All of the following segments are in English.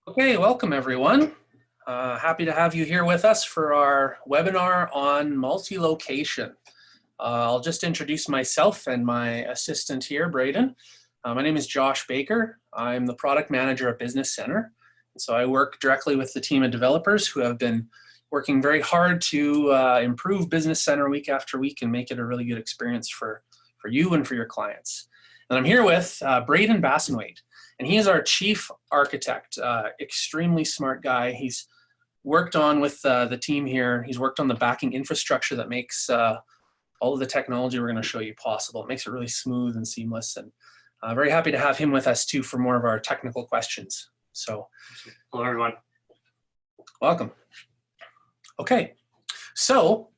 Okay, welcome everyone. Happy to have you here with us for our webinar on multi-location. I'll just introduce myself and my assistant here, Braden. My name is Josh Baker. I'm the product manager at Business Center. And so I work directly with the team of developers who have been working very hard to improve Business Center week after week and make it a really good experience for you and for your clients. And I'm here with Braden Bassenwaite. And he is our chief architect, extremely smart guy. He's worked on with the team here. He's worked on the backing infrastructure that makes all of the technology we're going to show you possible. It makes it really smooth and seamless. And very happy to have him with us too for more of our technical questions. So, hello everyone. Welcome. Okay, so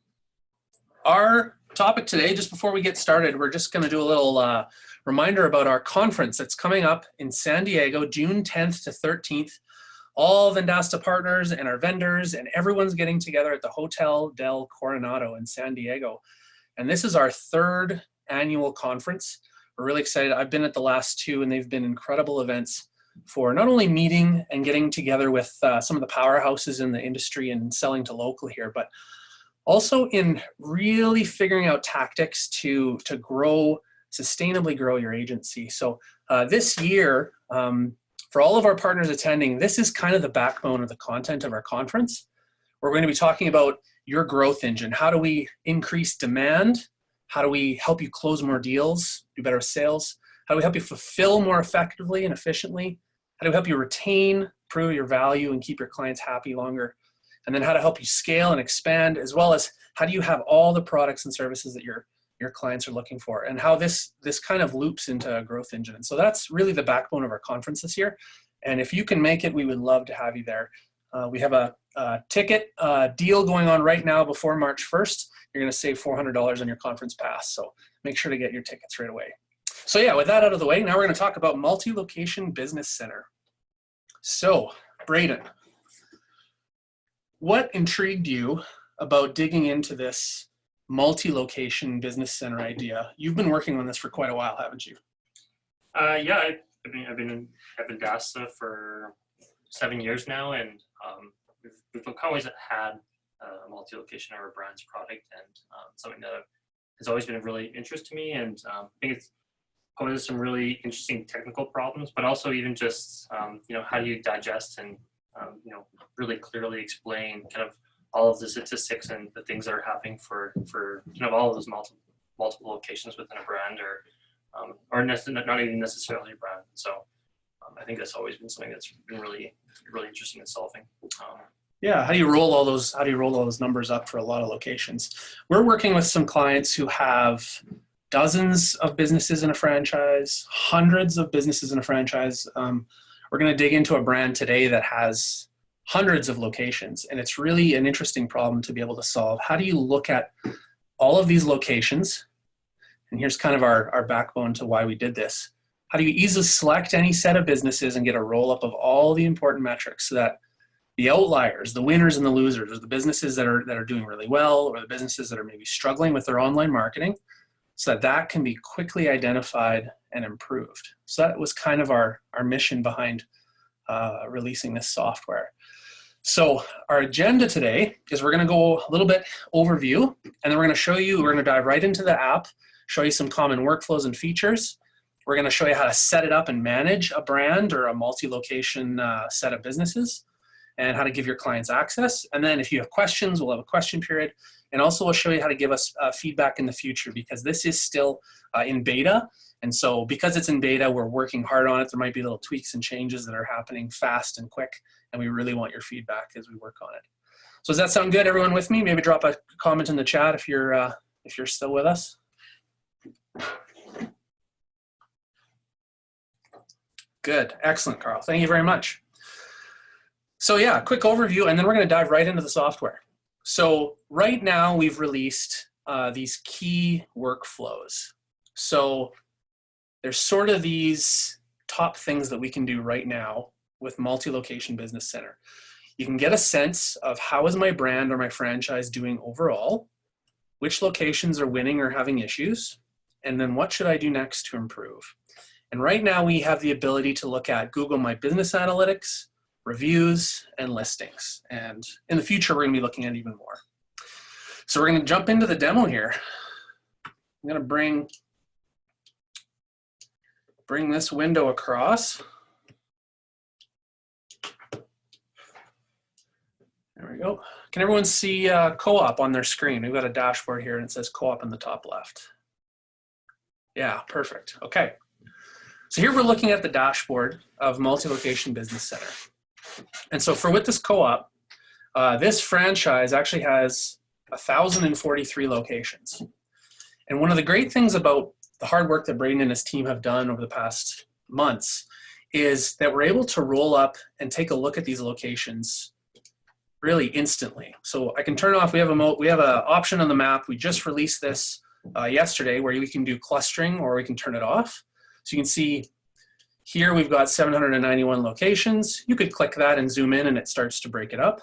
our topic today, just before we get started, we're just going to do a little reminder about our conference that's coming up in San Diego, June 10th to 13th. All Vendasta partners and our vendors and everyone's getting together at the Hotel del Coronado in San Diego. And this is our third annual conference. We're really excited. I've been at the last two and they've been incredible events for not only meeting and getting together with some of the powerhouses in the industry and selling to local here, but also in really figuring out tactics to sustainably grow your agency. So this year, for all of our partners attending, this is kind of the backbone of the content of our conference. We're going to be talking about your growth engine. How do we increase demand? How do we help you close more deals, do better sales? How do we help you fulfill more effectively and efficiently? How do we help you retain, prove your value, and keep your clients happy longer? And then how to help you scale and expand, as well as how do you have all the products and services that your clients are looking for, and how this kind of loops into a growth engine. And so that's really the backbone of our conference this year. And if you can make it, we would love to have you there. We have a ticket deal going on right now before March 1st. You're going to save $400 on your conference pass. So make sure to get your tickets right away. So yeah, with that out of the way, now we're going to talk about multi-location business center. So Braden, what intrigued you about digging into this multi-location business center idea? You've been working on this for quite a while, haven't you? Yeah, I've been at Vendasta for 7 years now, and we've always had a multi-location or a brands product, and something that has always been of really interest to me. And I think it's poses some really interesting technical problems, but also even just how do you digest and really clearly explain kind of all of the statistics and the things that are happening for all of those multiple locations within a brand, or not even necessarily a brand. So I think that's always been something that's been really interesting in solving. Yeah, how do you roll all those numbers up for a lot of locations? We're working with some clients who have dozens of businesses in a franchise, hundreds of businesses in a franchise. We're going to dig into a brand today that has hundreds of locations, and it's really an interesting problem to be able to solve. How do you look at all of these locations? And here's kind of our backbone to why we did this. How do you easily select any set of businesses and get a roll-up of all the important metrics so that the outliers, the winners and the losers, or the businesses that are doing really well, or the businesses that are maybe struggling with their online marketing, so that can be quickly identified and improved. So that was kind of our mission behind releasing this software. So our agenda today is we're going to go a little bit overview, and then we're going to dive right into the app, show you some common workflows and features. We're going to show you how to set it up and manage a brand or a multi-location set of businesses, and how to give your clients access. And then if you have questions, we'll have a question period. And also we'll show you how to give us feedback in the future, because this is still in beta. And so because it's in beta, we're working hard on it. There might be little tweaks and changes that are happening fast and quick, and we really want your feedback as we work on it. So does that sound good, everyone with me? Maybe drop a comment in the chat if you're still with us. Good, excellent, Carl. Thank you very much. So yeah, quick overview, and then we're going to dive right into the software. So right now we've released these key workflows. So there's sort of these top things that we can do right now with multi-location business center. You can get a sense of how is my brand or my franchise doing overall, which locations are winning or having issues, and then what should I do next to improve. And right now we have the ability to look at Google My Business Analytics, reviews, and listings. And in the future, we're going to be looking at even more. So we're going to jump into the demo here. I'm going to bring this window across. There we go. Can everyone see Co-op on their screen? We've got a dashboard here and it says Co-op in the top left. Yeah, perfect. Okay. So here we're looking at the dashboard of Multi-Location Business Center. And so with this Co-op, this franchise actually has 1,043 locations. And one of the great things about the hard work that Braden and his team have done over the past months is that we're able to roll up and take a look at these locations really instantly. So I can turn off, we have an option on the map. We just released this yesterday where we can do clustering or we can turn it off. So you can see here we've got 791 locations. You could click that and zoom in and it starts to break it up.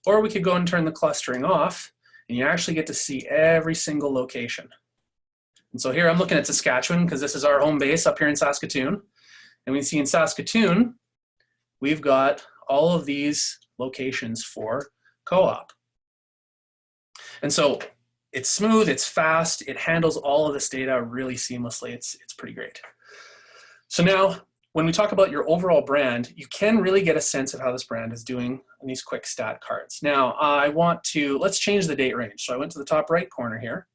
Or we could go and turn the clustering off and you actually get to see every single location. And so here I'm looking at Saskatchewan because this is our home base up here in Saskatoon. And we can see in Saskatoon, we've got all of these locations for Co-op. And so it's smooth, it's fast, it handles all of this data really seamlessly. It's pretty great. So now, when we talk about your overall brand, you can really get a sense of how this brand is doing in these quick stat cards. Now, let's change the date range. So I went to the top right corner here,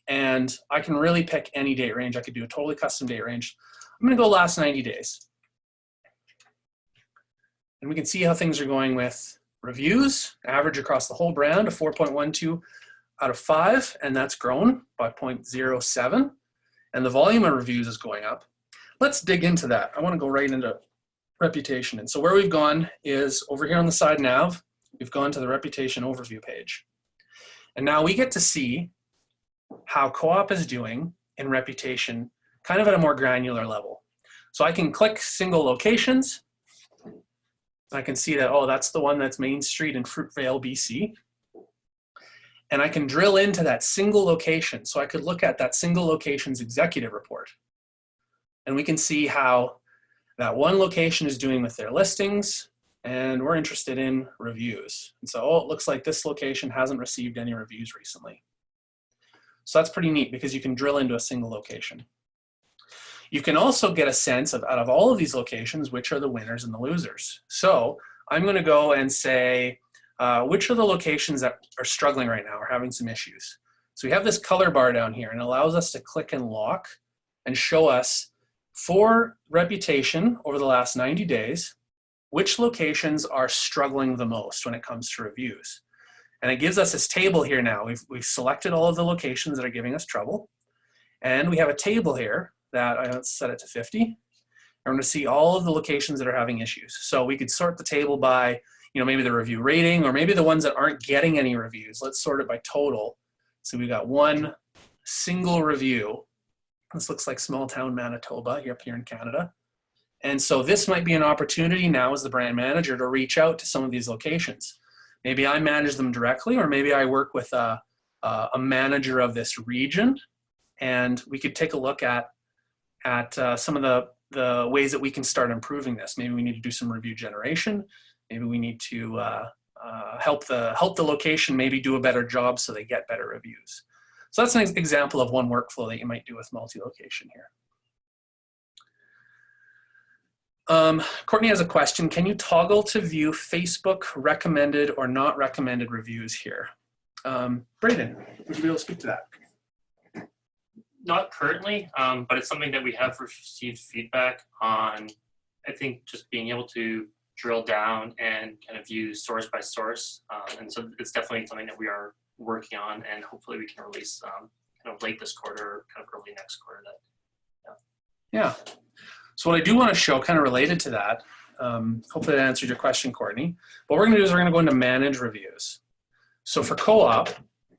and I can really pick any date range. I could do a totally custom date range. I'm gonna go last 90 days. And we can see how things are going with reviews, average across the whole brand of 4.12 out of 5, and that's grown by 0.07. And the volume of reviews is going up. Let's dig into that. I want to go right into reputation. And so where we've gone is over here on the side nav, we've gone to the reputation overview page. And now we get to see how Co-op is doing in reputation, kind of at a more granular level. So I can click single locations. I can see that, oh, that's the one that's Main Street in Fruitvale, BC. And I can drill into that single location. So I could look at that single location's executive report. And we can see how that one location is doing with their listings, and we're interested in reviews. And so, oh, it looks like this location hasn't received any reviews recently. So that's pretty neat because you can drill into a single location. You can also get a sense of, out of all of these locations, which are the winners and the losers. So I'm going to go and say, which are the locations that are struggling right now or having some issues. So we have this color bar down here and it allows us to click and lock and show us for reputation over the last 90 days, which locations are struggling the most when it comes to reviews. And it gives us this table here now. We've selected all of the locations that are giving us trouble. And we have a table here that let's set it to 50. And we're going to see all of the locations that are having issues. So we could sort the table by, maybe the review rating or maybe the ones that aren't getting any reviews. Let's sort it by total. So we've got one single review. This looks like small town Manitoba up here in Canada. And so this might be an opportunity now as the brand manager to reach out to some of these locations. Maybe I manage them directly, or maybe I work with a manager of this region, and we could take a look at some of the ways that we can start improving this. Maybe we need to do some review generation. Maybe we need to help the location maybe do a better job so they get better reviews. So that's an example of one workflow that you might do with multi-location here. Courtney has a question. Can you toggle to view Facebook recommended or not recommended reviews here? Braden, would you be able to speak to that? Not currently, but it's something that we have received feedback on. I think just being able to drill down and kind of view source by source. And so it's definitely something that we are working on, and hopefully we can release kind of late this quarter or kind of early next quarter. Yeah. So what I do want to show, kind of related to that, hopefully that answered your question, Courtney. What we're going to do is we're going to go into manage reviews. So for Co-op,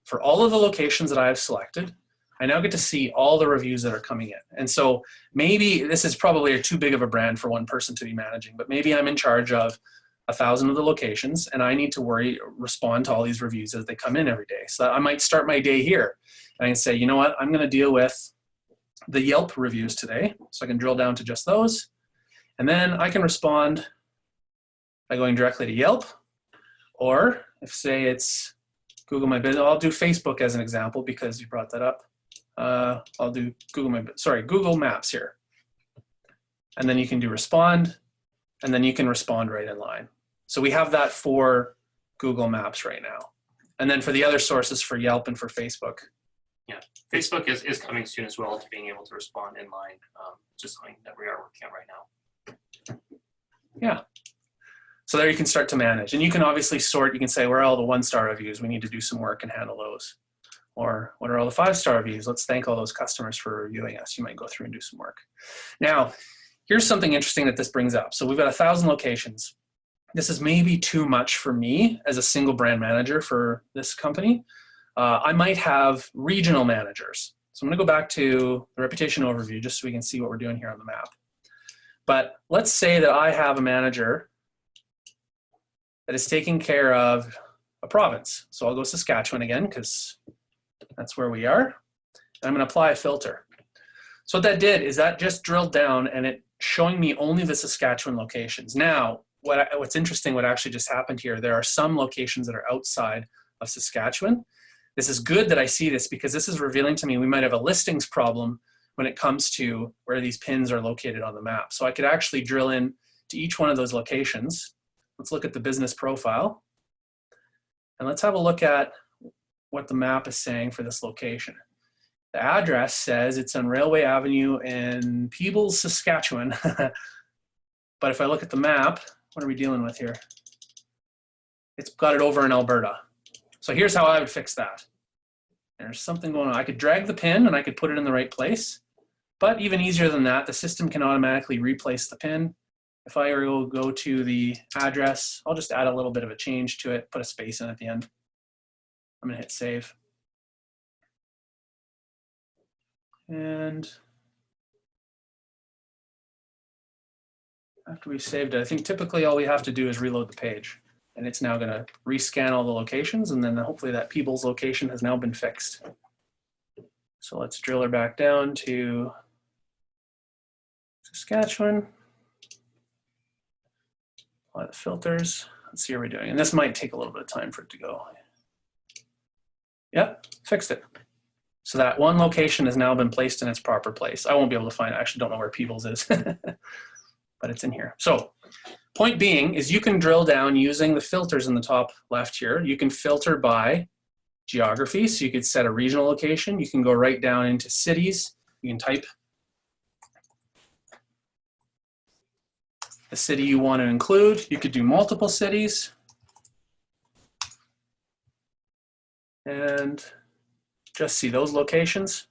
for all of the locations that I have selected, I now get to see all the reviews that are coming in. And so maybe this is probably too big of a brand for one person to be managing, but maybe I'm in charge of 1,000 of the locations and I need to respond to all these reviews as they come in every day. So I might start my day here and I can say, you know what, I'm going to deal with the Yelp reviews today. So I can drill down to just those. And then I can respond by going directly to Yelp, or if say it's Google My Business, I'll do Facebook as an example because you brought that up. I'll do Google Maps here. And then you can do respond, and then you can respond right in line. So we have that for Google Maps right now. And then for the other sources for Yelp and for Facebook. Yeah, Facebook is coming soon as well to being able to respond in line, just something that we are working on right now. Yeah. So there you can start to manage. And you can obviously sort, you can say, where are all the 1-star reviews? We need to do some work and handle those. Or what are all the 5-star reviews? Let's thank all those customers for reviewing us. You might go through and do some work. Now, here's something interesting that this brings up. So we've got 1,000 locations. This is maybe too much for me as a single brand manager for this company. I might have regional managers. So I'm gonna go back to the reputation overview just so we can see what we're doing here on the map. But let's say that I have a manager that is taking care of a province. So I'll go Saskatchewan again because that's where we are. And I'm gonna apply a filter. So what that did is that just drilled down and it showing me only the Saskatchewan locations. Now, what's interesting, what actually just happened here, there are some locations that are outside of Saskatchewan. This is good that I see this because this is revealing to me we might have a listings problem when it comes to where these pins are located on the map. So I could actually drill in to each one of those locations. Let's look at the business profile. And let's have a look at what the map is saying for this location. The address says it's on Railway Avenue in Peebles, Saskatchewan. But if I look at the map, what are we dealing with here? It's got it over in Alberta. So here's how I would fix that. There's something going on. I could drag the pin and I could put it in the right place. But even easier than that, the system can automatically replace the pin. If I go to the address, I'll just add a little bit of a change to it, put a space in at the end. I'm gonna hit save. And after we've saved it, I think typically all we have to do is reload the page. And it's now gonna rescan all the locations, and then hopefully that Peebles location has now been fixed. So let's drill her back down to Saskatchewan. Apply the filters. Let's see how we're doing. And this might take a little bit of time for it to go. Yep, fixed it. So that one location has now been placed in its proper place. I won't be able to find it. I actually don't know where Peebles is, but it's in here. So point being is you can drill down using the filters in the top left here. You can filter by geography. So you could set a regional location. You can go right down into cities. You can type the city you want to include. You could do multiple cities. And just see those locations.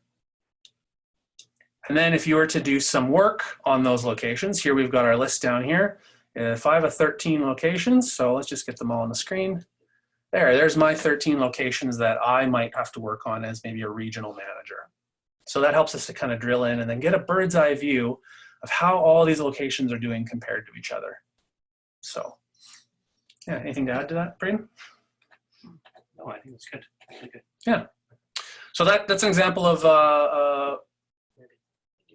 And then if you were to do some work on those locations, here we've got our list down here. 5 of 13 locations, so let's just get them all on the screen. There's my 13 locations that I might have to work on as maybe a regional manager. So that helps us to kind of drill in and then get a bird's eye view of how all these locations are doing compared to each other. So, yeah, anything to add to that, Braden? No, I think it's good. Good. Yeah. So that's an example of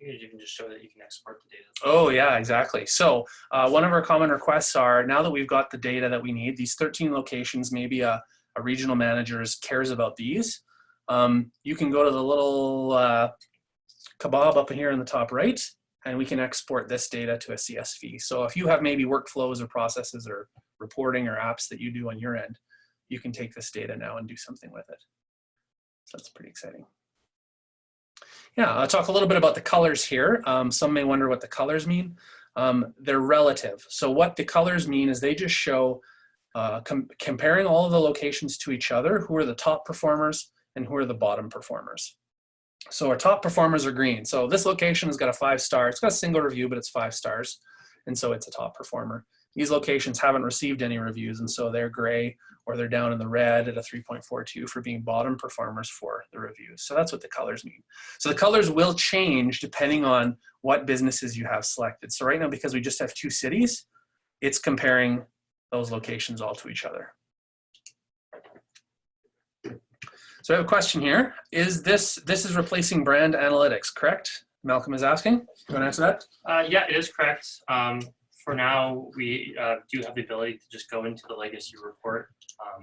you can just show that you can export the data. Oh yeah, exactly. So one of our common requests are, now that we've got the data that we need, these 13 locations, maybe a regional manager cares about these. You can go to the little kebab up here in the top right, and we can export this data to a CSV. So if you have maybe workflows or processes or reporting or apps that you do on your end, you can take this data now and do something with it. So that's pretty exciting. Yeah, I'll talk a little bit about the colors here. Some may wonder what the colors mean. They're relative. So what the colors mean is they just show comparing all of the locations to each other, who are the top performers and who are the bottom performers. So our top performers are green. So this location has got a 5-star. It's got a single review, but it's 5 stars. And so it's a top performer. These locations haven't received any reviews, and so they're gray or they're down in the red at a 3.42 for being bottom performers for the reviews. So that's what the colors mean. So the colors will change depending on what businesses you have selected. So right now, because we just have 2 cities, it's comparing those locations all to each other. So I have a question here. Is this is replacing brand analytics, correct? Malcolm is asking. You want to answer that? Yeah, it is correct. for now, we do have the ability to just go into the legacy report,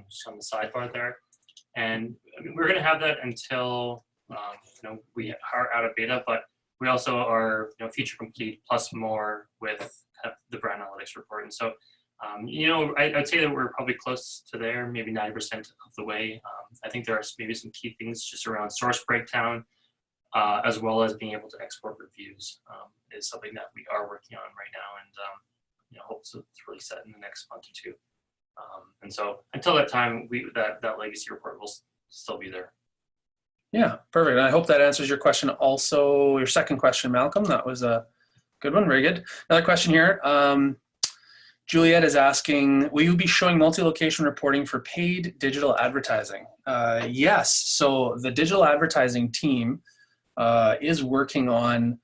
just on the sidebar there. And I mean, we're going to have that until we are out of beta, but we also are feature complete plus more with kind of the brand analytics report. And so I'd say that we're probably close to there, maybe 90% of the way. I think there are maybe some key things just around source breakdown, as well as being able to export reviews is something that we are working on right now, and hope to really set in the next month or two. And so until that time, that legacy report will still be there. Yeah, perfect. I hope that answers your question. Also, your second question, Malcolm, that was a good one. Very good. Another question here. Juliet is asking, will you be showing multi-location reporting for paid digital advertising? Yes. So the digital advertising team is working on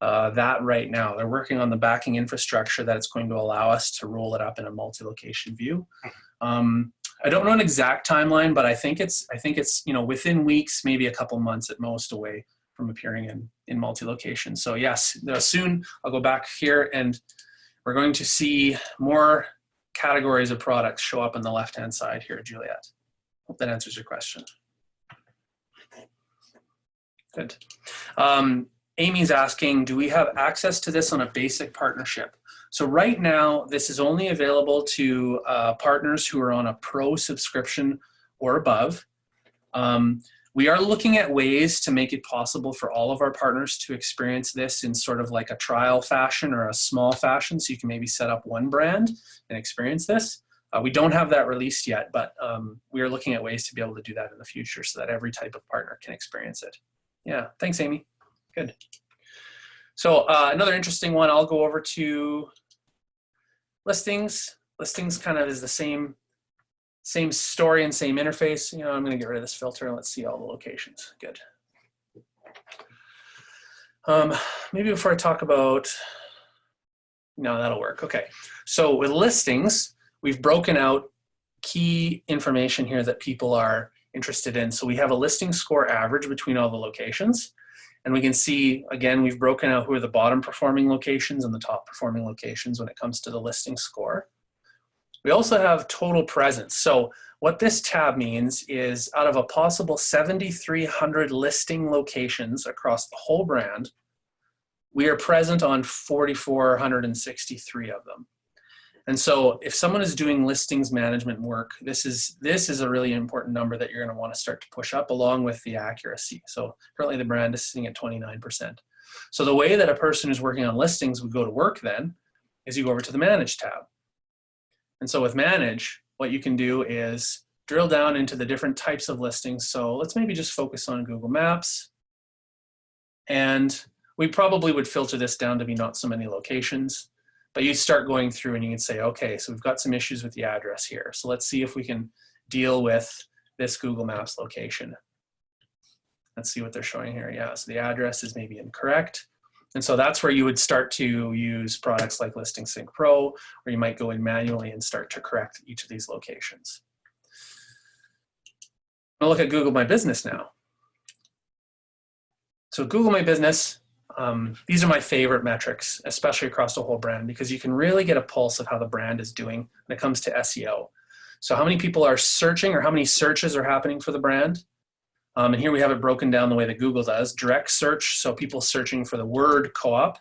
that right now. They're working on the backing infrastructure that's going to allow us to roll it up in a multi-location view. I don't know an exact timeline, but I think it's within weeks, maybe a couple months at most away from appearing in multi-location. So yes, soon I'll go back here and we're going to see more categories of products show up on the left-hand side here, Juliet. Hope that answers your question. Good. Amy's asking, do we have access to this on a basic partnership? So right now, this is only available to partners who are on a pro subscription or above. We are looking at ways to make it possible for all of our partners to experience this in sort of like a trial fashion or a small fashion, so you can maybe set up one brand and experience this. We don't have that released yet, but we are looking at ways to be able to do that in the future so that every type of partner can experience it. Yeah, thanks, Amy. Good. So another interesting one, I'll go over to listings. Listings kind of is the same story and same interface. I'm going to get rid of this filter and let's see all the locations. Good. Maybe before I talk about, no, that'll work. Okay. So with listings, we've broken out key information here that people are interested in. So we have a listing score average between all the locations. And we can see, again, we've broken out who are the bottom performing locations and the top performing locations when it comes to the listing score. We also have total presence. So what this tab means is out of a possible 7,300 listing locations across the whole brand, we are present on 4,463 of them. And so if someone is doing listings management work, this is a really important number that you're going to want to start to push up along with the accuracy. So currently the brand is sitting at 29%. So the way that a person who's working on listings would go to work then is you go over to the Manage tab. And so with Manage, what you can do is drill down into the different types of listings. So let's maybe just focus on Google Maps. And we probably would filter this down to be not so many locations. But you start going through and you can say, okay, so we've got some issues with the address here. So let's see if we can deal with this Google Maps location. Let's see what they're showing here. Yeah, so the address is maybe incorrect. And so that's where you would start to use products like Listing Sync Pro, where you might go in manually and start to correct each of these locations. I'll look at Google My Business now. So Google My Business, these are my favorite metrics, especially across the whole brand, because you can really get a pulse of how the brand is doing when it comes to SEO. So how many people are searching or how many searches are happening for the brand? And here we have it broken down the way that Google does. Direct search, so people searching for the word co-op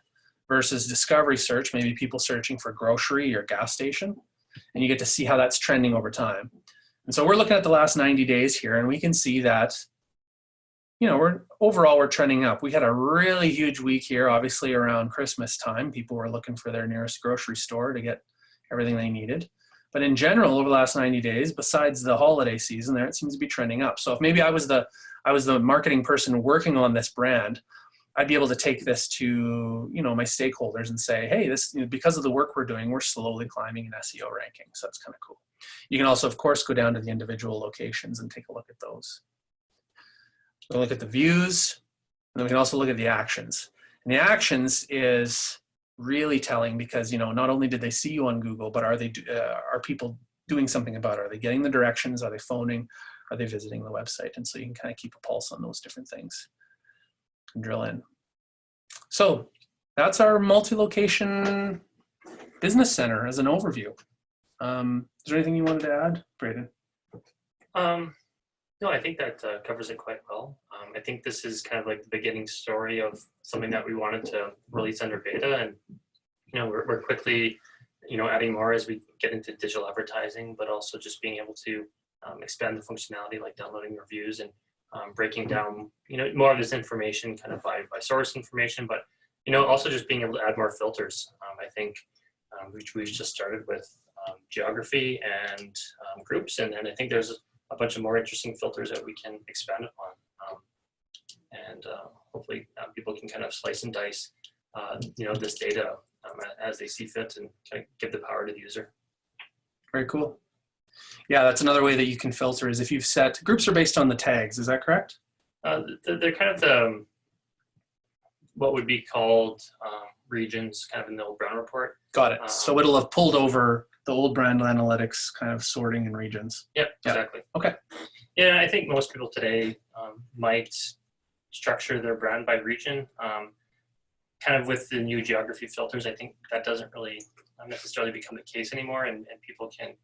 versus discovery search, maybe people searching for grocery or gas station. And you get to see how that's trending over time. And so we're looking at the last 90 days here, and we can see that overall we're trending up. We had a really huge week here, obviously around Christmas time. People were looking for their nearest grocery store to get everything they needed. But in general, over the last 90 days, besides the holiday season there, it seems to be trending up. So if maybe I was the marketing person working on this brand, I'd be able to take this to my stakeholders and say, hey, this because of the work we're doing, we're slowly climbing in SEO ranking. So that's kind of cool. You can also, of course, go down to the individual locations and take a look at those. We'll look at the views, and then we can also look at the actions. And the actions is really telling because not only did they see you on Google, but are people doing something about it? Are they getting the directions? Are they phoning? Are they visiting the website? And so you can kind of keep a pulse on those different things and drill in. So that's our multi-location Business Center as an overview. Is there anything you wanted to add, Braden? No, I think that covers it quite well. I think this is kind of like the beginning story of something that we wanted to release under beta, and we're quickly adding more as we get into digital advertising, but also just being able to expand the functionality like downloading reviews and breaking down more of this information kind of by source information, but also just being able to add more filters. I think we've just started with geography and groups, and I think there's a bunch of more interesting filters that we can expand upon, and hopefully people can kind of slice and dice this data as they see fit and kind of give the power to the user. Very cool. Yeah, that's another way that you can filter is if you've set, groups are based on the tags, is that correct? They're kind of the what would be called regions kind of in the old Brown report. Got it. So it'll have pulled over the old brand analytics kind of sorting in regions. Yep, exactly. Okay. Yeah, I think most people today might structure their brand by region. Kind of with the new geography filters, I think that doesn't really necessarily become the case anymore, and people can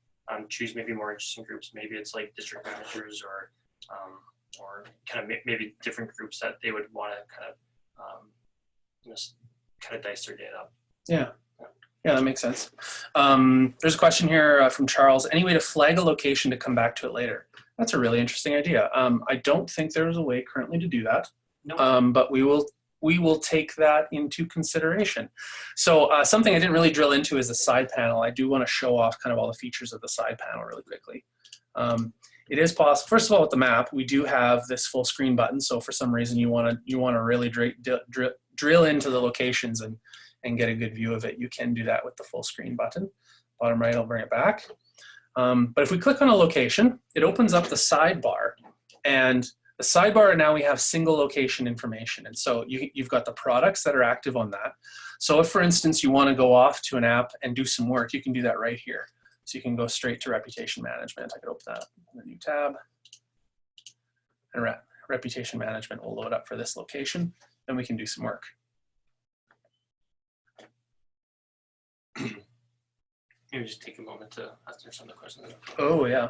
choose maybe more interesting groups. Maybe it's like district managers or kind of maybe different groups that they would want to kind of dice their data up. Yeah, that makes sense. There's a question here from Charles. Any way to flag a location to come back to it later? That's a really interesting idea. I don't think there is a way currently to do that, but we will take that into consideration. So something I didn't really drill into is the side panel. I do want to show off kind of all the features of the side panel really quickly. It is possible. First of all, with the map, we do have this full screen button. So for some reason you want to really drill into the locations and get a good view of it, you can do that with the full screen button. Bottom right, I'll bring it back. But if we click on a location, it opens up the sidebar, and the sidebar, now we have single location information. And so you've got the products that are active on that. So if, for instance, you want to go off to an app and do some work, you can do that right here. So you can go straight to reputation management. I could open that in a new tab. And reputation management will load up for this location, and we can do some work. Maybe just take a moment to answer some of the questions. Oh, yeah.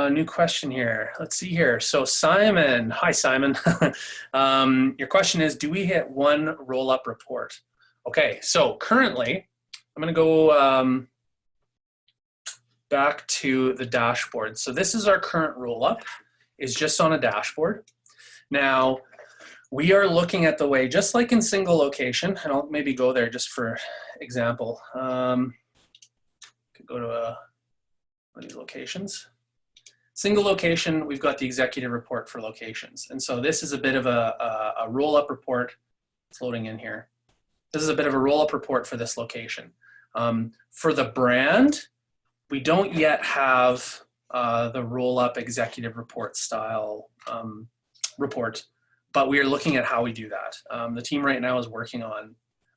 New question here. Let's see here. So Simon, hi Simon. Your question is, do we hit one roll-up report? Okay, so currently, I'm gonna go back to the dashboard. So this is our current roll-up, is just on a dashboard. Now, we are looking at the way, just like in single location, and I'll maybe go there just for example. Could go to one of these locations. Single location, we've got the executive report for locations. And so this is a bit of a roll-up report. It's loading in here. This is a bit of a roll-up report for this location. For the brand, we don't yet have the roll-up executive report style report, but we are looking at how we do that. The team right now is working on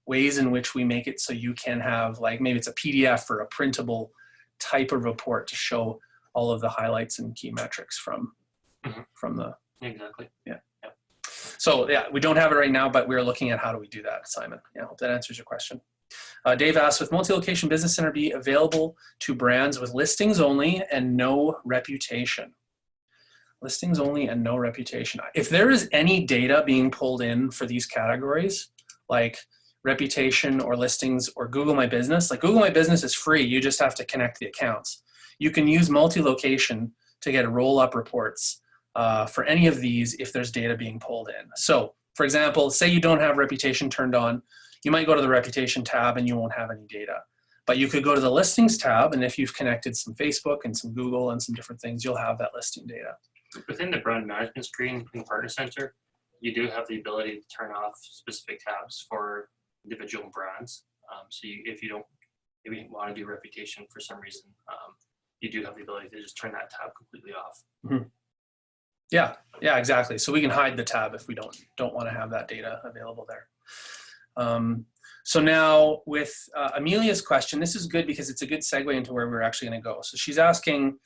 ways in which we make it so you can have, like, maybe it's a PDF or a printable type of report to show all of the highlights and key metrics from the. Exactly. Yeah. So yeah, we don't have it right now, but we're looking at how do we do that, Simon. Yeah, I hope that answers your question. Dave asks, with multi-location business center be available to brands with listings only and no reputation? Listings only and no reputation. If there is any data being pulled in for these categories, like reputation or listings or Google My Business, like Google My Business is free, you just have to connect the accounts. You can use multi-location to get roll-up reports for any of these if there's data being pulled in. So for example, say you don't have reputation turned on, you might go to the reputation tab and you won't have any data. But you could go to the listings tab, and if you've connected some Facebook and some Google and some different things, you'll have that listing data. Within the brand management screen in Partner Center, you do have the ability to turn off specific tabs for individual brands. So if you don't maybe want to do reputation for some reason, you do have the ability to just turn that tab completely off. Mm-hmm. Yeah, exactly. So we can hide the tab if we don't want to have that data available there. So now with Amelia's question, this is good because it's a good segue into where we're actually going to go. So she's asking,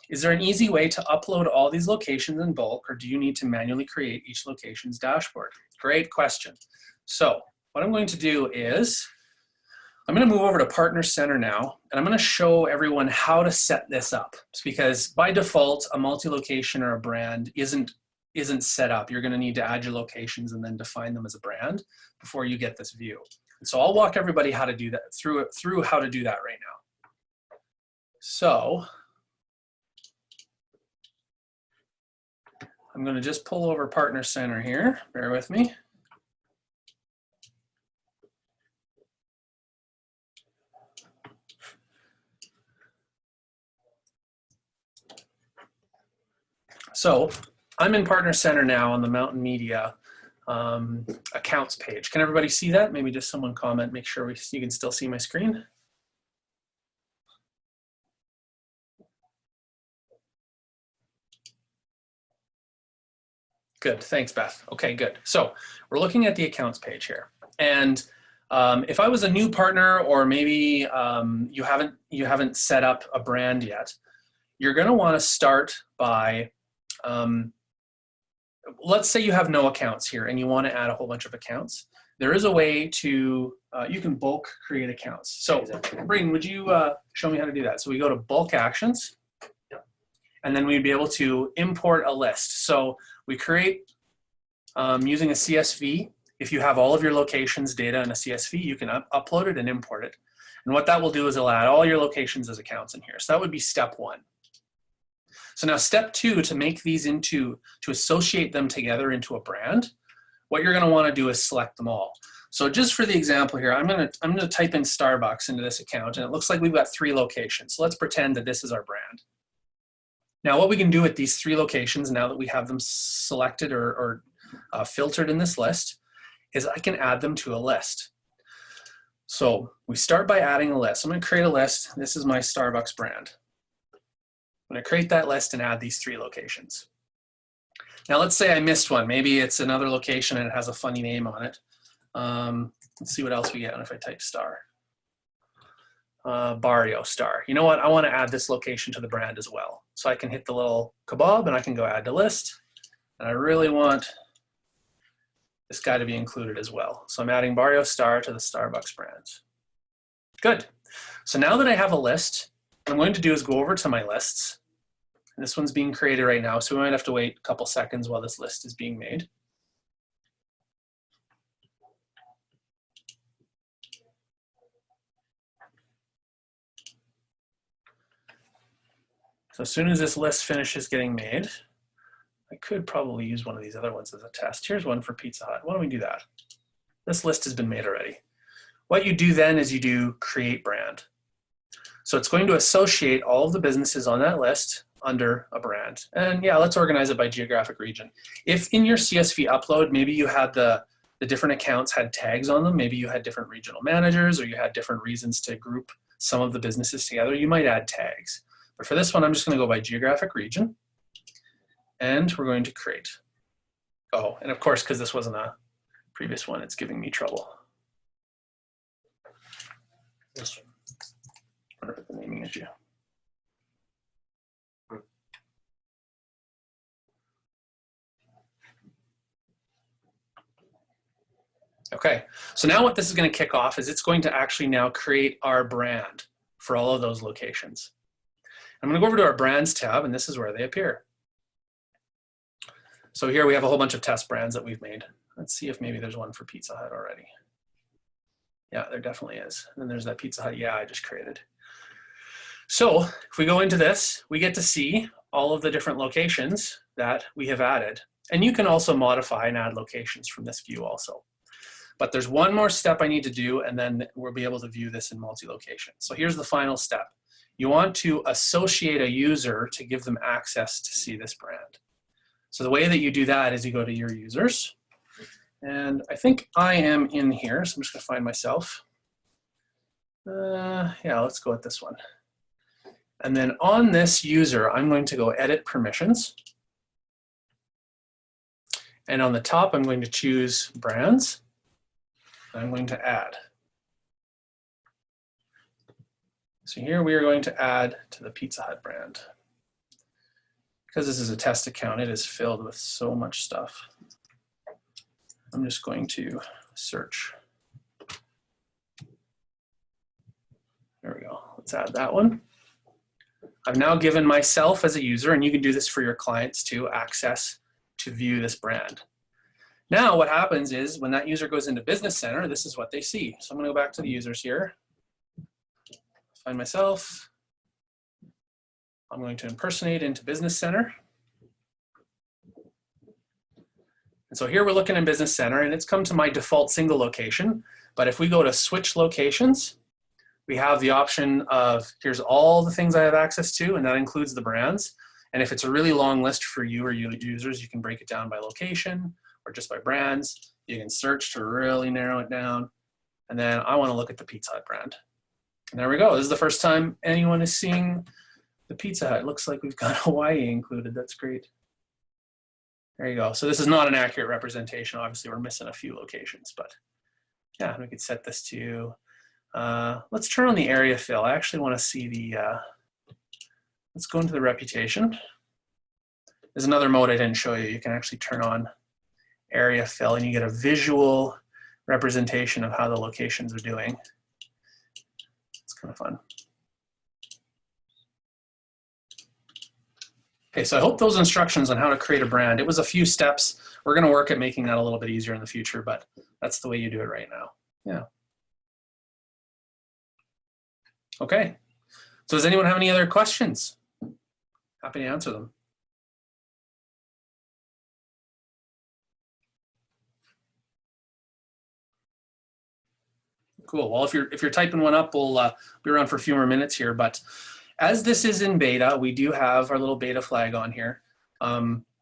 is there an easy way to upload all these locations in bulk, or do you need to manually create each location's dashboard? Great question. So what I'm going to do is I'm going to move over to Partner Center now, and I'm going to show everyone how to set this up. It's because by default, a multi-location or a brand isn't set up. You're going to need to add your locations and then define them as a brand before you get this view. And so I'll walk everybody how to do that through how to do that right now. So I'm going to just pull over Partner Center here. Bear with me. So I'm in Partner Center now on the Mountain Media accounts page. Can everybody see that? Maybe just someone comment, make sure you can still see my screen. Good, thanks, Beth. Okay, good. So we're looking at the accounts page here. And if I was a new partner, or maybe you haven't set up a brand yet, you're gonna wanna start by, let's say you have no accounts here and you wanna add a whole bunch of accounts. There is a way to, you can bulk create accounts. So Braden, would you show me how to do that? So we go to bulk actions, and then we'd be able to import a list. So we create using a CSV. If you have all of your locations data in a CSV, you can upload it and import it. And what that will do is it'll add all your locations as accounts in here. So that would be step one. So now step two, to make these to associate them together into a brand, what you're gonna wanna do is select them all. So just for the example here, I'm gonna type in Starbucks into this account, and it looks like we've got 3 locations. So let's pretend that this is our brand. Now what we can do with these 3 locations, now that we have them selected or filtered in this list, is I can add them to a list. So we start by adding a list. I'm gonna create a list. This is my Starbucks brand. I'm gonna create that list and add these 3 locations. Now let's say I missed one. Maybe it's another location and it has a funny name on it. Let's see what else we get if I type star. Barrio Star. You know what? I wanna add this location to the brand as well. So I can hit the little kebab and I can go add to list. And I really want this guy to be included as well. So I'm adding Barrio Star to the Starbucks brands. Good. So now that I have a list, what I'm going to do is go over to my lists. And this one's being created right now, so we might have to wait a couple seconds while this list is being made. So as soon as this list finishes getting made, I could probably use one of these other ones as a test. Here's one for Pizza Hut. Why don't we do that? This list has been made already. What you do then is you do create brand. So it's going to associate all of the businesses on that list under a brand. And yeah, let's organize it by geographic region. If in your CSV upload, maybe you had the different accounts had tags on them, maybe you had different regional managers, or you had different reasons to group some of the businesses together, you might add tags. But for this one, I'm just gonna go by geographic region, and we're going to create. Oh, and of course, because this wasn't a previous one, it's giving me trouble. This one. I wonder if the naming issue. Okay, so now what this is going to kick off is it's going to actually now create our brand for all of those locations. I'm going to go over to our brands tab, and this is where they appear. So here we have a whole bunch of test brands that we've made. Let's see if maybe there's one for Pizza Hut already. Yeah, there definitely is. And then there's that Pizza Hut, yeah, I just created. So if we go into this, we get to see all of the different locations that we have added. And you can also modify and add locations from this view also. But there's one more step I need to do, and then we'll be able to view this in multi-location. So here's the final step. You want to associate a user to give them access to see this brand. So the way that you do that is you go to your users. And I think I am in here, so I'm just gonna find myself. Yeah, let's go with this one. And then on this user, I'm going to go edit permissions. And on the top, I'm going to choose brands. I'm going to add. So here we are going to add to the Pizza Hut brand. Because this is a test account, it is filled with so much stuff. I'm just going to search. There we go. Let's add that one. I've now given myself as a user, and you can do this for your clients too, access to view this brand. Now what happens is when that user goes into Business Center, this is what they see. So I'm going to go back to the users here, find myself. I'm going to impersonate into Business Center. And so here we're looking in Business Center, and it's come to my default single location. But if we go to switch locations, we have the option of here's all the things I have access to, and that includes the brands. And if it's a really long list for you or your users, you can break it down by location or just by brands. You can search to really narrow it down. And then I want to look at the Pizza Hut brand. And there we go. This is the first time anyone is seeing the Pizza Hut. It looks like we've got Hawaii included. That's great. There you go. So this is not an accurate representation. Obviously, we're missing a few locations, but yeah, we could set this to, let's turn on the area fill. I actually want to see the, let's go into the reputation. There's another mode I didn't show you. You can actually turn on area fill and you get a visual representation of how the locations are doing. It's kind of fun. Okay, so I hope those instructions on how to create a brand, it was a few steps. We're going to work at making that a little bit easier in the future, but that's the way you do it right now. Yeah. Okay, so does anyone have any other questions? Happy to answer them. Cool, well, if you're typing one up, we'll be around for a few more minutes here, but as this is in beta, we do have our little beta flag on here.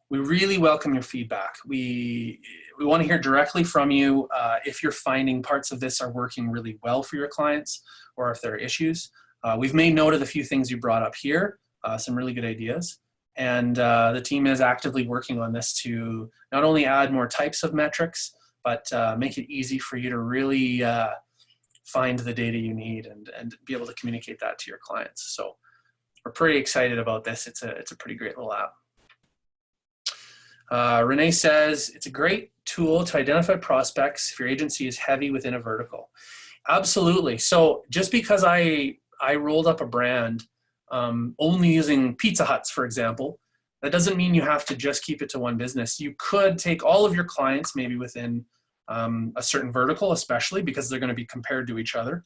We really welcome your feedback. We want to hear directly from you if you're finding parts of this are working really well for your clients or if there are issues. We've made note of the few things you brought up here, some really good ideas. And the team is actively working on this to not only add more types of metrics, but make it easy for you to really find the data you need and be able to communicate that to your clients. So we're pretty excited about this. It's a pretty great little app. Renee says, it's a great tool to identify prospects if your agency is heavy within a vertical. Absolutely. So just because I rolled up a brand only using Pizza Huts, for example, that doesn't mean you have to just keep it to one business. You could take all of your clients maybe within a certain vertical, especially because they're going to be compared to each other.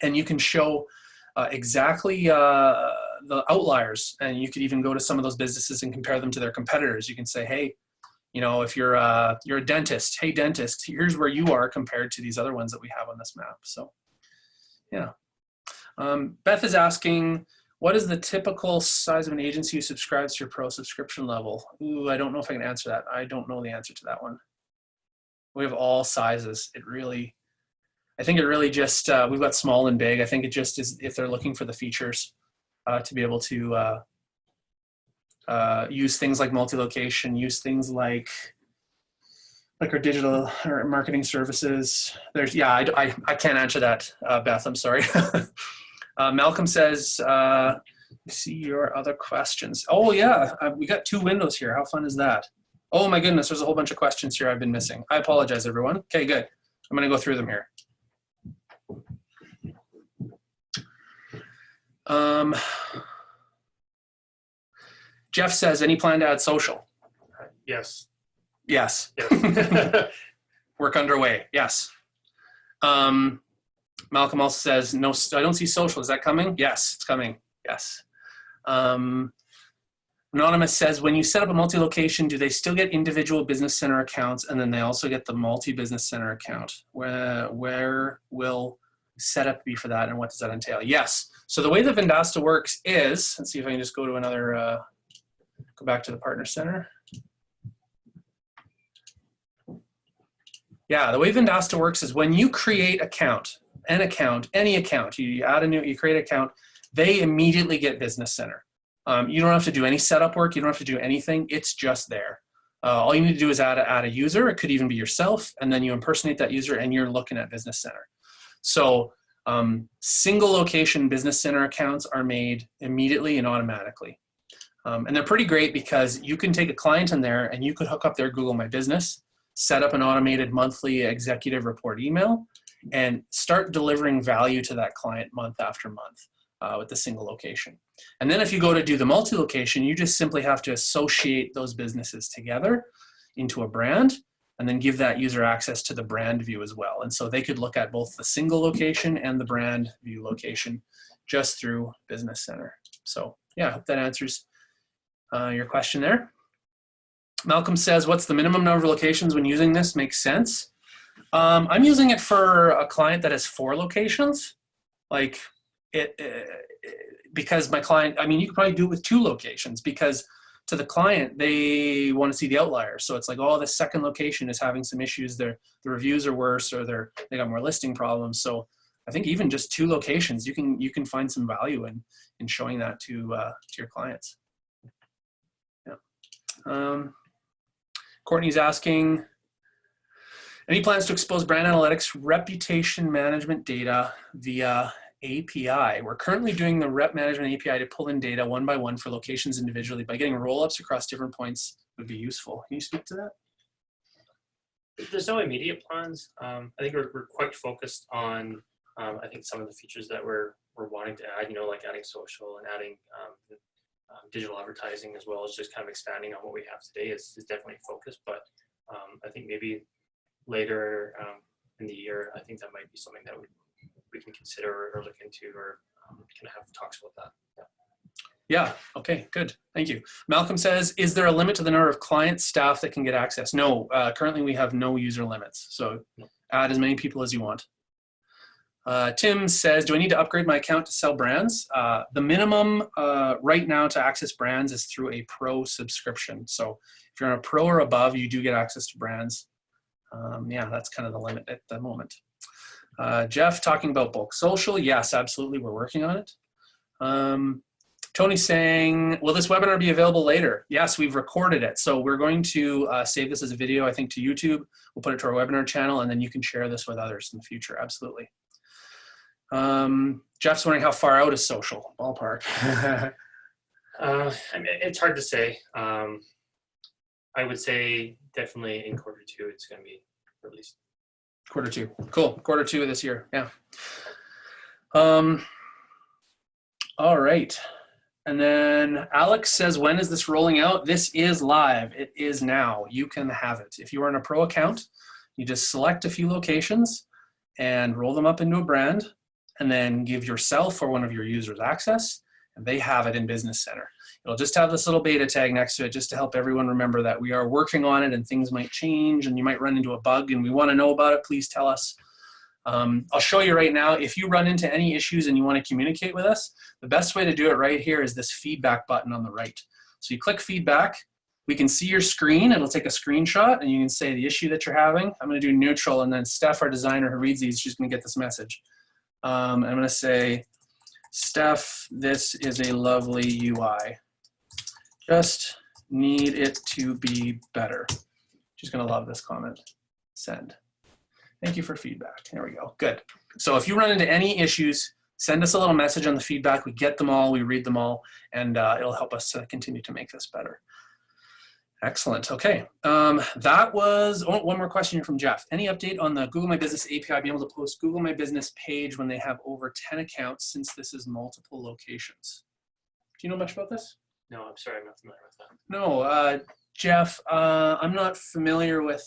And you can show exactly the outliers, and you could even go to some of those businesses and compare them to their competitors. You can say, hey, you know, if you're a dentist, hey dentist, here's where you are compared to these other ones that we have on this map. So yeah. Beth is asking, what is the typical size of an agency who subscribes to your pro subscription level? Ooh, I don't know if I can answer that. I don't know the answer to that one. We have all sizes. I think it really just, we've got small and big. I think it just is if they're looking for the features to be able to use things like multi-location, use things like our digital or marketing services. There's, yeah, I can't answer that, Beth, I'm sorry. Malcolm says, see your other questions. Oh yeah, we got 2 windows here. How fun is that? Oh my goodness, there's a whole bunch of questions here I've been missing. I apologize, everyone. Okay, good. I'm gonna go through them here. Jeff says, any plan to add social? Yes. Yes. Yes. Work underway, yes. Malcolm also says, no, I don't see social. Is that coming? Yes, it's coming, yes. Anonymous says, when you set up a multi-location, do they still get individual business center accounts and then they also get the multi-business center account? Where will setup be for that and what does that entail? Yes, so the way that Vendasta works is, let's see if I can just go to another, go back to the partner center. Yeah, the way Vendasta works is when you create any account, you add you create an account, they immediately get Business Center. You don't have to do any setup work. You don't have to do anything. It's just there. All you need to do is add a user. It could even be yourself, and then you impersonate that user, and you're looking at Business Center. So single location Business Center accounts are made immediately and automatically. And they're pretty great because you can take a client in there, and you could hook up their Google My Business, set up an automated monthly executive report email, and start delivering value to that client month after month with the single location. And then if you go to do the multi-location, you just simply have to associate those businesses together into a brand, and then give that user access to the brand view as well. And so they could look at both the single location and the brand view location just through Business Center. So yeah, I hope that answers your question there. Malcolm says, what's the minimum number of locations when using this? Makes sense. I'm using it for a client that has 4 locations. Like because my client, I mean, you could probably do it with 2 locations, because to the client, they want to see the outliers. So it's like, oh, the second location is having some issues. The reviews are worse, or they got more listing problems. So I think even just 2 locations, you can find some value in showing that to your clients. Yeah. Courtney's asking, any plans to expose brand analytics reputation management data via API? We're currently doing the rep management API to pull in data one by one for locations individually. By getting roll-ups across different points would be useful. Can you speak to that? There's no immediate plans. I think we're quite focused on, I think some of the features that we're wanting to add, like adding social and adding digital advertising, as well as just kind of expanding on what we have today is definitely a focus. But I think maybe later in the year, I think that might be something that we can consider or look into, or kind of have talks about that. Yeah, okay, good, thank you. Malcolm says, is there a limit to the number of client staff that can get access? No, currently we have no user limits, so add as many people as you want. Tim says, do I need to upgrade my account to sell brands? The minimum right now to access brands is through a pro subscription. So if you're on a pro or above, you do get access to brands. Yeah, that's kind of the limit at the moment. Jeff talking about bulk social. Yes, absolutely, we're working on it. Tony's saying, will this webinar be available later? Yes, we've recorded it. So we're going to save this as a video, I think, to YouTube. We'll put it to our webinar channel, and then you can share this with others in the future. Absolutely. Jeff's wondering how far out is social, ballpark. I mean, it's hard to say. I would say definitely in Q2 it's going to be released. Q2, cool. Q2 of this year, yeah. All right. And then Alex says, when is this rolling out? This is live. It is now. You can have it. If you are in a pro account, you just select a few locations and roll them up into a brand, and then give yourself or one of your users access, and they have it in Business Center. It'll just have this little beta tag next to it, just to help everyone remember that we are working on it and things might change and you might run into a bug and we want to know about it. Please tell us. I'll show you right now. If you run into any issues and you want to communicate with us, the best way to do it right here is this feedback button on the right. So you click feedback. We can see your screen. It'll take a screenshot and you can say the issue that you're having. I'm going to do neutral, and then Steph, our designer who reads these, she's going to get this message. I'm going to say, Steph, this is a lovely UI. Just need it to be better. She's going to love this comment. Send. Thank you for feedback. There we go. Good. So if you run into any issues, send us a little message on the feedback. We get them all. We read them all. And it'll help us continue to make this better. Excellent. Okay. That was one more question here from Jeff. Any update on the Google My Business API being able to post Google My Business page when they have over 10 accounts, since this is multiple locations? Do you know much about this? No, I'm sorry, I'm not familiar with that. No, Jeff, I'm not familiar with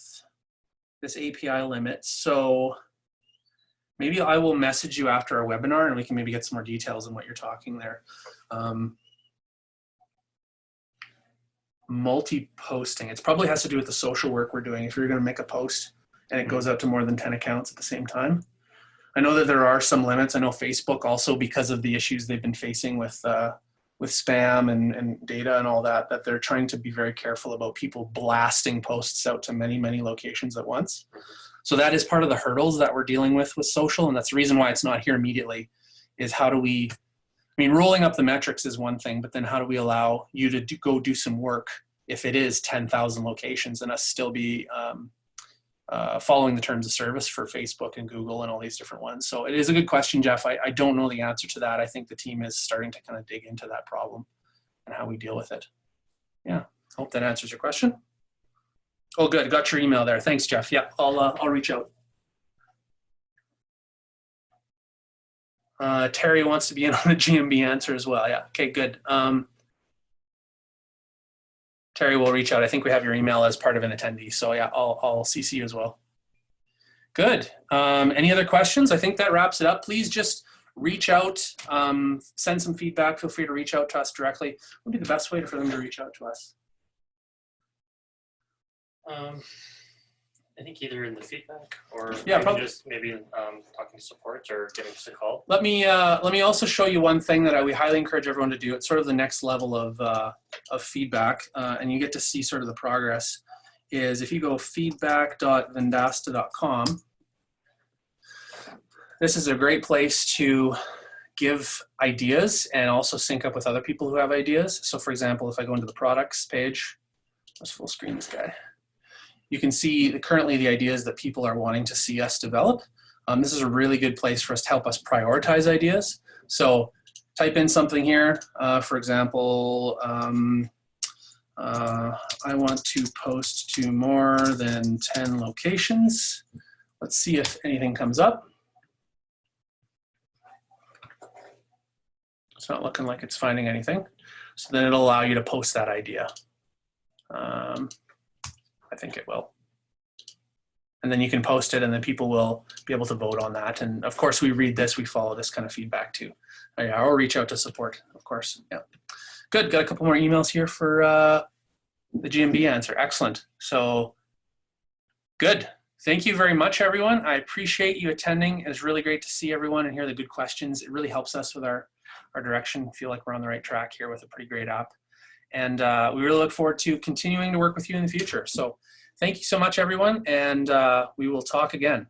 this API limit, so maybe I will message you after our webinar and we can maybe get some more details on what you're talking there. Multi-posting, it probably has to do with the social work we're doing. If you're going to make a post and it goes out to more than 10 accounts at the same time. I know that there are some limits. I know Facebook also, because of the issues they've been facing with spam and data and all that, that they're trying to be very careful about people blasting posts out to many, many locations at once. So that is part of the hurdles that we're dealing with social, and that's the reason why it's not here immediately, is how do we, I mean, rolling up the metrics is one thing, but then how do we allow you to go do some work if it is 10,000 locations and us still be following the terms of service for Facebook and Google and all these different ones. So it is a good question, Jeff. I don't know the answer to that. I think the team is starting to kind of dig into that problem and how we deal with it. Yeah, hope that answers your question. Oh, good. Got your email there. Thanks, Jeff. Yeah, I'll reach out. Terry wants to be in on the GMB answer as well. Yeah, okay, good. Terry will reach out. I think we have your email as part of an attendee. So yeah, I'll CC you as well. Good. Any other questions? I think that wraps it up. Please just reach out, send some feedback. Feel free to reach out to us directly. What would be the best way for them to reach out to us? I think either in the feedback or just maybe talking to support or giving us a call. Let me also show you one thing that we highly encourage everyone to do. It's sort of the next level of feedback, and you get to see sort of the progress. Is if you go feedback.vendasta.com, this is a great place to give ideas and also sync up with other people who have ideas. So for example, if I go into the products page, let's full screen this guy. You can see currently the ideas that people are wanting to see us develop. This is a really good place for us to help us prioritize ideas. So type in something here, for example, I want to post to more than 10 locations. Let's see if anything comes up. It's not looking like it's finding anything. So then it'll allow you to post that idea. I think it will. And then you can post it and then people will be able to vote on that. And of course we read this, we follow this kind of feedback too. Or reach out to support, of course. Yeah. Good, got a couple more emails here for the GMB answer. Excellent. So good. Thank you very much, everyone. I appreciate you attending. It's really great to see everyone and hear the good questions. It really helps us with our direction. Feel like we're on the right track here with a pretty great app. And we really look forward to continuing to work with you in the future. So thank you so much, everyone, and we will talk again.